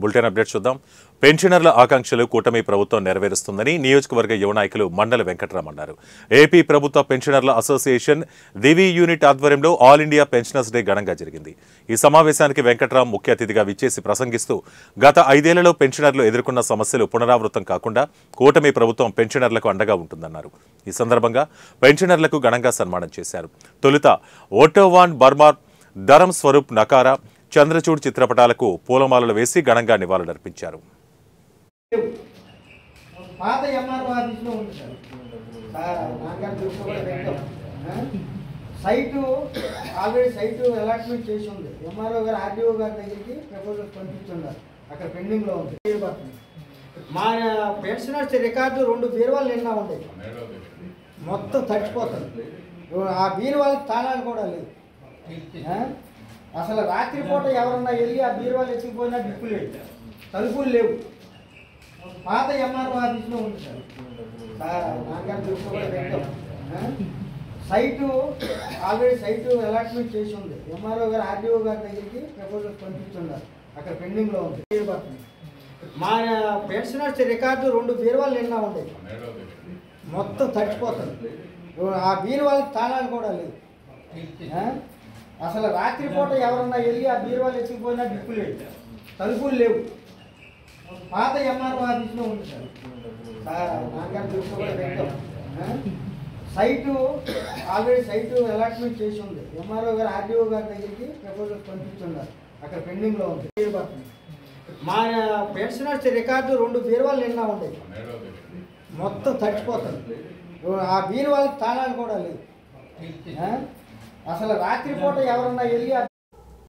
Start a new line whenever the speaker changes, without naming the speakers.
Bulletin update చూద్దాం. పెన్షనర్ల ఆకాంక్షలు కూటమి ప్రభుత్వం నెరవేరుస్తుందని నియోజకవర్గ యువ నాయకులు మండల వెంకట్రామ్ అన్నారు. ఏపీ ప్రభుత్వ పెన్షనర్ల అసోసియేషన్ దివి యూనిట్ ఆధ్వర్యంలో ఆల్ ఇండియా పెన్షనర్స్ డే ఘనంగా జరిగింది. ఈ సమావేశానికి వెంకట్రామ్ ముఖ్య అతిథిగా విచ్చేసి ప్రసంగిస్తూ గత 5 ఏళ్లలో పెన్షనర్లు ఎదుర్కొన్న సమస్యలు పునరావృతం కాకుండా కూటమి ప్రభుత్వం పెన్షనర్లకు అండగా ఉంటుందన్నారు. ఈ సందర్భంగా పెన్షనర్లకు ఘనంగా సన్మానం చేశారు. తొలుత ఓటోవాన్ బర్మార్, ధరం స్వరూప్ నకారా, చంద్రచూడ్ చిత్రపటాలకు పూలమాలలు వేసి ఘనంగా నివాళులర్పించారు.
సైటు ఆల్రెడీ సైటు అలాట్మెంట్ చేసి ఉంది. ఎంఆర్ఓ గారు ఆర్డీఓ గారి దగ్గరికి ప్రపోజల్స్ పంపించున్నారు. అక్కడ పెండింగ్లో ఉంది. మా పెన్షనర్స్ రికార్డు 2 బీరువాలు నిన్న ఉండేవి, మొత్తం తడిచిపోతుంది. ఆ బీరువాళ్ళకి తాళాలు కూడా లేవు. అసలు రాత్రిపూట ఎవరన్నా వెళ్ళి ఆ బీరువాలు ఎత్తుకుపోయినా డిప్పులు లేవు, తలుపులు లేవు. పాత ఎంఆర్ఓ ఆఫీస్లో ఉంది సార్. నాన్నగారు దృష్టి కూడా పెట్టాం. సైటు ఆల్రెడీ సైటు అలాట్మెంట్ చేసి ఉంది. ఎంఆర్ఓ గారు ఆర్డీఓ గారి దగ్గరికి ప్రపోజల్స్ పంపించున్నారు. అక్కడ పెండింగ్లో ఉంది. మా పెన్షనర్స్ రికార్డు 2 బీరువాలు నిన్న ఉండేవి, మొత్తం తడిచిపోతుంది. ఆ బీరువాళ్ళకి తాళాలు కూడా లేవు. అసలు రాత్రిపూట ఎవరన్నా వెళ్ళి ఆ బీరువాలు ఎత్తుకుపోయినా డిప్పులు లేవు, తలుపులు లేవు. పాత ఎంఆర్ఓ ఆఫీస్లో ఉంది సార్. నాన్నగారు దృష్టి కూడా పెట్టాం. సైటు ఆల్రెడీ సైటు అలాట్మెంట్ చేసి ఉంది. ఎంఆర్ఓ గారు ఆర్డీఓ గారి దగ్గరికి ప్రపోజల్స్ పంపించున్నారు. అక్కడ పెండింగ్లో ఉంది. మా పెన్షనర్స్ రికార్డు 2 బీరువాలు నిన్న ఉండేవి, మొత్తం తడిచిపోతుంది. ఆ బీరువాళ్ళకి తాళాలు కూడా లేవు. అసలు రాత్రిపూట ఎవరన్నా వెళ్ళి